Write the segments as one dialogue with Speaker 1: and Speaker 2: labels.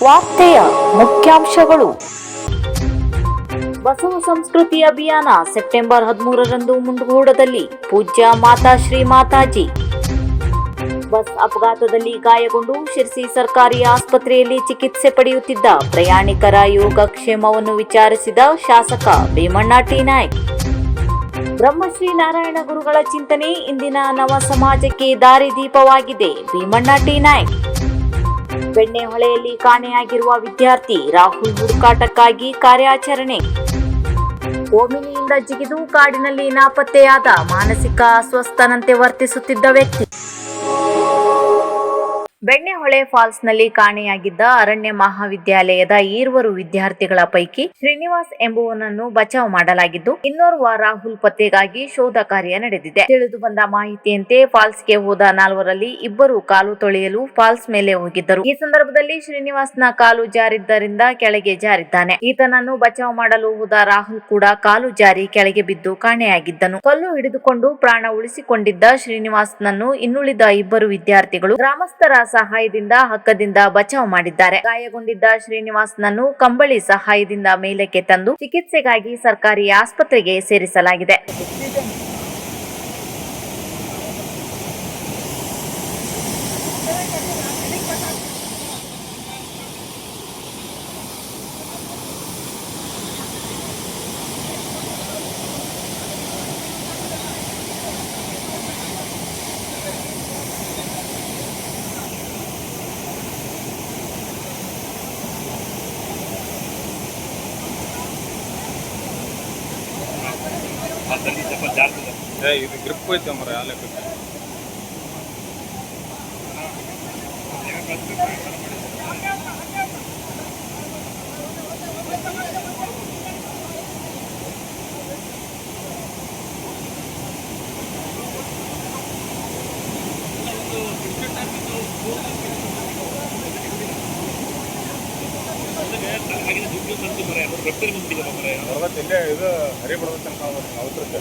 Speaker 1: ವಾರ್ತೆಯ ಮುಖ್ಯಾಂಶಗಳು. ಬಸವ ಸಂಸ್ಕೃತಿ ಅಭಿಯಾನ ಸೆಪ್ಟೆಂಬರ್ 13ರಂದು ಮುಂಡಗೋಡದಲ್ಲಿ ಪೂಜ್ಯ ಮಾತಾ ಶ್ರೀ ಮಾತಾಜಿ. ಬಸ್ ಅಪಘಾತದಲ್ಲಿ ಗಾಯಗೊಂಡು ಶಿರ್ಸಿ ಸರ್ಕಾರಿ ಆಸ್ಪತ್ರೆಯಲ್ಲಿ ಚಿಕಿತ್ಸೆ ಪಡೆಯುತ್ತಿದ್ದ ಪ್ರಯಾಣಿಕರ ಯೋಗಕ್ಷೇಮವನ್ನು ವಿಚಾರಿಸಿದ ಶಾಸಕ ಭೀಮಣ್ಣ ಟಿ ನಾಯ್ಕ್. ಬ್ರಹ್ಮಶ್ರೀ ನಾರಾಯಣ ಗುರುಗಳ ಚಿಂತನೆ ಇಂದಿನ ನವ ಸಮಾಜಕ್ಕೆ ದಾರಿದೀಪವಾಗಿದೆ. ಭೀಮಣ್ಣ ಟಿ ನಾಯ್ಕ್. ಬೆಣ್ಣೆಹೊಳೆಯಲ್ಲಿ ಕಾಣೆಯಾಗಿರುವ ವಿದ್ಯಾರ್ಥಿ ರಾಹುಲ್ ಹುಡುಕಾಟಕ್ಕಾಗಿ ಕಾರ್ಯಾಚರಣೆ. ಓಮಿನಿಯಿಂದ ಜಿಗಿದು ಕಾಡಿನಲ್ಲಿ ನಾಪತ್ತೆಯಾದ ಮಾನಸಿಕ ಅಸ್ವಸ್ಥನಂತೆ ವರ್ತಿಸುತ್ತಿದ್ದ ವ್ಯಕ್ತಿ. ಬೆಣ್ಣೆಹೊಳೆ ಫಾಲ್ಸ್ನಲ್ಲಿ ಕಾಣೆಯಾಗಿದ್ದ ಅರಣ್ಯ ಮಹಾವಿದ್ಯಾಲಯದ ಈರ್ವರು ವಿದ್ಯಾರ್ಥಿಗಳ ಪೈಕಿ ಶ್ರೀನಿವಾಸ್ ಎಂಬುವನನ್ನು ಬಚಾವ್ ಮಾಡಲಾಗಿದ್ದು, ಇನ್ನೋರ್ವ ರಾಹುಲ್ ಪತ್ತೆಗಾಗಿ ಶೋಧ ಕಾರ್ಯ ನಡೆದಿದೆ. ತಿಳಿದು ಬಂದ ಮಾಹಿತಿಯಂತೆ ಫಾಲ್ಸ್ಗೆ ಹೋದ 4ರಲ್ಲಿ ಇಬ್ಬರು ಕಾಲು ತೊಳೆಯಲು ಫಾಲ್ಸ್ ಮೇಲೆ ಹೋಗಿದ್ದರು. ಈ ಸಂದರ್ಭದಲ್ಲಿ ಶ್ರೀನಿವಾಸ್ನ ಕಾಲು ಜಾರಿದ್ದರಿಂದ ಕೆಳಗೆ ಜಾರಿದ್ದಾನೆ. ಈತನನ್ನು ಬಚಾವ್ ಮಾಡಲು ಹೋದ ರಾಹುಲ್ ಕೂಡ ಕಾಲು ಜಾರಿ ಕೆಳಗೆ ಬಿದ್ದು ಕಾಣೆಯಾಗಿದ್ದನು. ಕಲ್ಲು ಹಿಡಿದುಕೊಂಡು ಪ್ರಾಣ ಉಳಿಸಿಕೊಂಡಿದ್ದ ಶ್ರೀನಿವಾಸ್ನನ್ನು ಇನ್ನುಳಿದ ಇಬ್ಬರು ವಿದ್ಯಾರ್ಥಿಗಳು ಗ್ರಾಮಸ್ಥರ ಸಹಾಯದಿಂದ ಹಗ್ಗದಿಂದ ಬಚಾವ್ ಮಾಡಿದ್ದಾರೆ. ಗಾಯಗೊಂಡಿದ್ದ ಶ್ರೀನಿವಾಸ್ನನ್ನು ಕಂಬಳಿ ಸಹಾಯದಿಂದ ಮೇಲಕ್ಕೆ ತಂದು ಚಿಕಿತ್ಸೆಗಾಗಿ ಸರ್ಕಾರಿ ಆಸ್ಪತ್ರೆಗೆ ಸೇರಿಸಲಾಗಿದೆ.
Speaker 2: ಇದು ಗ್ರಿಪ್ ಐತೆ ಮರ ಯಾಲಕ್ಕೆ ಇಲ್ಲೇ ಇದು ಹರಿ ಬರೋದ ತನಕ ಅವಸರಕ್ಕೆ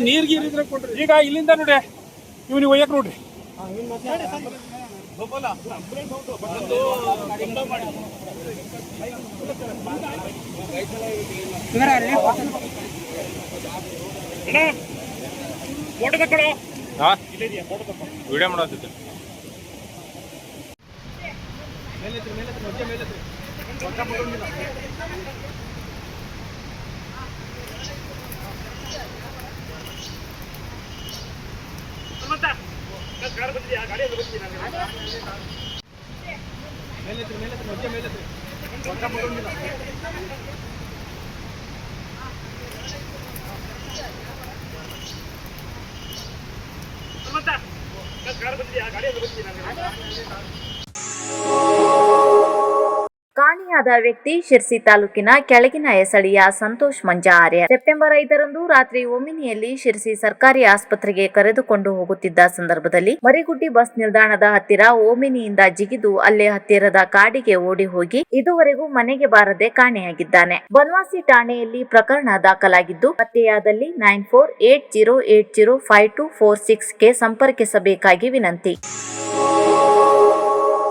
Speaker 2: ನೀರ್ ಗೀರಿದ್ರೆ ಕೊಡ್ರಿ. ಈಗ ಇಲ್ಲಿಂದ ನೋಡಿ ಇವ್ನಿಗೆ ಒಯ್ಯಕ್ ನೋಡ್ರಿ. ವಿಡಿಯೋ ಮಾಡೋದಿತ್ತು.
Speaker 1: ಕಾಣೆಯಾದ ವ್ಯಕ್ತಿ ಶಿರ್ಸಿ ತಾಲೂಕಿನ ಕೆಳಗಿನ ಎಸಳಿಯ ಸಂತೋಷ್ ಮಂಜ ಆರ್ಯ. ಸೆಪ್ಟೆಂಬರ್ 5ರಂದು ರಾತ್ರಿ ಓಮಿನಿಯಲ್ಲಿ ಶಿರ್ಸಿ ಸರ್ಕಾರಿ ಆಸ್ಪತ್ರೆಗೆ ಕರೆದುಕೊಂಡು ಹೋಗುತ್ತಿದ್ದ ಸಂದರ್ಭದಲ್ಲಿ ಮರಿಗುಡ್ಡಿ ಬಸ್ ನಿಲ್ದಾಣದ ಹತ್ತಿರ ಓಮಿನಿಯಿಂದ ಜಿಗಿದು ಅಲ್ಲೇ ಹತ್ತಿರದ ಕಾಡಿಗೆ ಓಡಿ ಹೋಗಿ ಇದುವರೆಗೂ ಮನೆಗೆ ಬಾರದೆ ಕಾಣೆಯಾಗಿದ್ದಾನೆ. ಬನವಾಸಿ ಠಾಣೆಯಲ್ಲಿ ಪ್ರಕರಣ ದಾಖಲಾಗಿದ್ದು, ಪತ್ತೆಯಾದಲ್ಲಿ 9480805246ಗೆ ಸಂಪರ್ಕಿಸಬೇಕಾಗಿ ವಿನಂತಿ.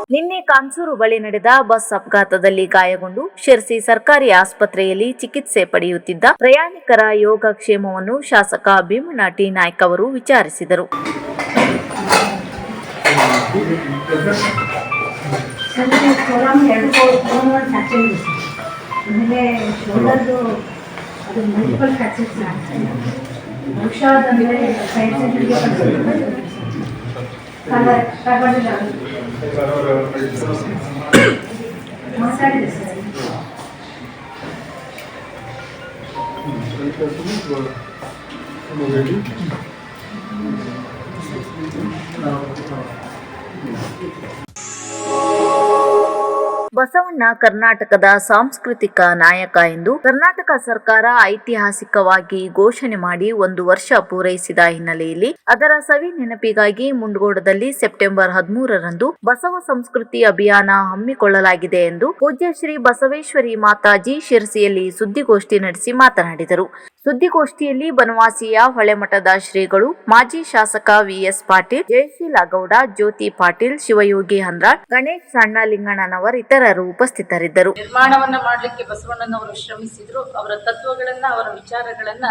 Speaker 1: ನಿನ್ನೆ ಕಾನ್ಸೂರು ಬಳಿ ನಡೆದ ಬಸ್ ಅಪಘಾತದಲ್ಲಿ ಗಾಯಗೊಂಡು ಶಿರಸಿ ಸರ್ಕಾರಿ ಆಸ್ಪತ್ರೆಯಲ್ಲಿ ಚಿಕಿತ್ಸೆ ಪಡೆಯುತ್ತಿದ್ದ ಪ್ರಯಾಣಿಕರ ಯೋಗಕ್ಷೇಮವನ್ನು ಶಾಸಕ ಭೀಮಣ್ಣ ಟಿ ನಾಯ್ಕ ಅವರು ವಿಚಾರಿಸಿದರು.
Speaker 3: ಆಮೇಲೆ ಶೋಲ್ಡರ್ದು ಅದು ಮಲ್ಟಿಪಲ್ ಫ್ರ್ಯಾಕ್ಚರ್ಸ್ ಆಗ್ತಾಯಿದೆ. ಹುಷಾರಂದರೆ ಸೈಡ್ ಸೈಡ್ಗೆ ಮಾತಾಡಿದೆ ಸರ್.
Speaker 1: ಬಸವಣ್ಣ ಕರ್ನಾಟಕದ ಸಾಂಸ್ಕೃತಿಕ ನಾಯಕ ಎಂದು ಕರ್ನಾಟಕ ಸರ್ಕಾರ ಐತಿಹಾಸಿಕವಾಗಿ ಘೋಷಣೆ ಮಾಡಿ 1 ವರ್ಷ ಪೂರೈಸಿದ ಹಿನ್ನೆಲೆಯಲ್ಲಿ ಅದರ ಸವಿ ನೆನಪಿಗಾಗಿ ಮುಂಡಗೋಡದಲ್ಲಿ ಸೆಪ್ಟೆಂಬರ್ 13ರಂದು ಬಸವ ಸಂಸ್ಕೃತಿ ಅಭಿಯಾನ ಹಮ್ಮಿಕೊಳ್ಳಲಾಗಿದೆ ಎಂದು ಪೂಜ್ಯ ಶ್ರೀ ಬಸವೇಶ್ವರಿ ಮಾತಾಜಿ ಶಿರಸಿಯಲ್ಲಿ ಸುದ್ದಿಗೋಷ್ಠಿ ನಡೆಸಿ ಮಾತನಾಡಿದರು. ಸುದ್ದಿಗೋಷ್ಠಿಯಲ್ಲಿ ಬನವಾಸಿಯ ಹೊಳೆಮಠದ ಶ್ರೀಗಳು, ಮಾಜಿ ಶಾಸಕ ವಿಎಸ್ ಪಾಟೀಲ್, ಜಯಶೀಲ ಗೌಡ, ಜ್ಯೋತಿ ಪಾಟೀಲ್, ಶಿವಯೋಗಿ ಹಂದ್ರಾಳ್, ಗಣೇಶ್ ಸಣ್ಣಲಿಂಗಣ್ಣನವರ್ ಇತರರು ಉಪಸ್ಥಿತರಿದ್ದರು.
Speaker 4: ನಿರ್ಮಾಣವನ್ನ ಮಾಡಲಿಕ್ಕೆ ಬಸವಣ್ಣನವರು ಶ್ರಮಿಸಿದ್ರು. ಅವರ ತತ್ವಗಳನ್ನ, ಅವರ ವಿಚಾರಗಳನ್ನ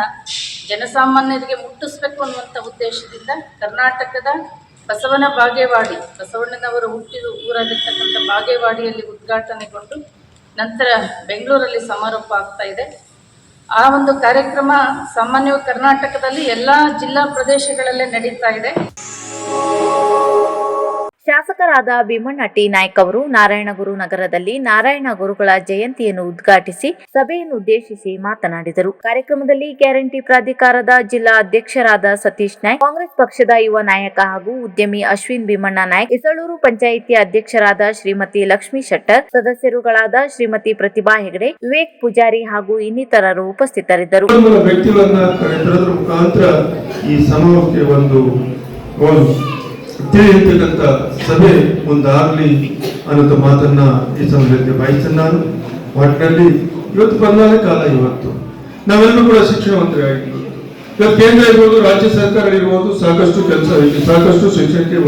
Speaker 4: ಜನಸಾಮಾನ್ಯರಿಗೆ ಮುಟ್ಟಿಸ್ಬೇಕು ಅನ್ನುವಂಥ ಉದ್ದೇಶದಿಂದ ಕರ್ನಾಟಕದ ಬಸವನ ಬಾಗೇವಾಡಿ, ಬಸವಣ್ಣನವರು ಹುಟ್ಟಿದ ಊರಾಗಿರ್ತಕ್ಕಂಥ ಬಾಗೇವಾಡಿಯಲ್ಲಿ ಉದ್ಘಾಟನೆಗೊಂಡು ನಂತರ ಬೆಂಗಳೂರಲ್ಲಿ ಸಮಾರೋಪ ಆಗ್ತಾ ಇದೆ. ಆ ಒಂದು ಕಾರ್ಯಕ್ರಮ ಸಾಮಾನ್ಯವಾಗಿ ಕರ್ನಾಟಕದಲ್ಲಿ ಎಲ್ಲ ಜಿಲ್ಲಾ ಪ್ರದೇಶಗಳಲ್ಲೇ ನಡೀತಾ ಇದೆ.
Speaker 1: ಶಾಸಕರಾದ ಭೀಮಣ್ಣ ಟಿ ನಾಯ್ಕ ಅವರು ನಾರಾಯಣಗುರು ನಗರದಲ್ಲಿ ನಾರಾಯಣ ಗುರುಗಳ ಜಯಂತಿಯನ್ನು ಉದ್ಘಾಟಿಸಿ ಸಭೆಯನ್ನು ಉದ್ದೇಶಿಸಿ ಮಾತನಾಡಿದರು. ಕಾರ್ಯಕ್ರಮದಲ್ಲಿ ಗ್ಯಾರಂಟಿ ಪ್ರಾಧಿಕಾರದ ಜಿಲ್ಲಾ ಅಧ್ಯಕ್ಷರಾದ ಸತೀಶ್ ನಾಯ್ಕ್, ಕಾಂಗ್ರೆಸ್ ಪಕ್ಷದ ಯುವ ನಾಯಕ ಹಾಗೂ ಉದ್ಯಮಿ ಅಶ್ವಿನ್ ಭೀಮಣ್ಣ ನಾಯ್ಕ್, ಇಸಳೂರು ಪಂಚಾಯಿತಿ ಅಧ್ಯಕ್ಷರಾದ ಶ್ರೀಮತಿ ಲಕ್ಷ್ಮೀ ಶೆಟ್ಟರ್, ಸದಸ್ಯರುಗಳಾದ ಶ್ರೀಮತಿ ಪ್ರತಿಭಾ ಹೆಗಡೆ, ವಿವೇಕ್ ಪೂಜಾರಿ ಹಾಗೂ ಇನ್ನಿತರರು ಉಪಸ್ಥಿತರಿದ್ದರು.
Speaker 5: ಈ ಸಮೂಹಕ್ಕೆ ಒಂದು ಇರ್ತಕ್ಕಂಥ ಸಭೆ ಮುಂದಾಗಲಿ ಅನ್ನೋ ಮಾತನ್ನ ಈ ಸಮಯಕ್ಕೆ ಬಯಸ್ತೇನೆ. ನಾನು ಒಟ್ಟಿನಲ್ಲಿ ಇವತ್ತು ಬಂದಾದ ಕಾಲ, ಇವತ್ತು ನಾವೆಲ್ಲರೂ ಕೂಡ ಶಿಕ್ಷಣವಂತರಾಗಿದ್ದೀವಿ. ಇವತ್ತು ಕೇಂದ್ರ ಇರ್ಬೋದು, ರಾಜ್ಯ ಸರ್ಕಾರ ಇರ್ಬೋದು, ಸಾಕಷ್ಟು ಕೆಲಸ ಇದೆ, ಸಾಕಷ್ಟು ಶಿಕ್ಷಣಕ್ಕೆ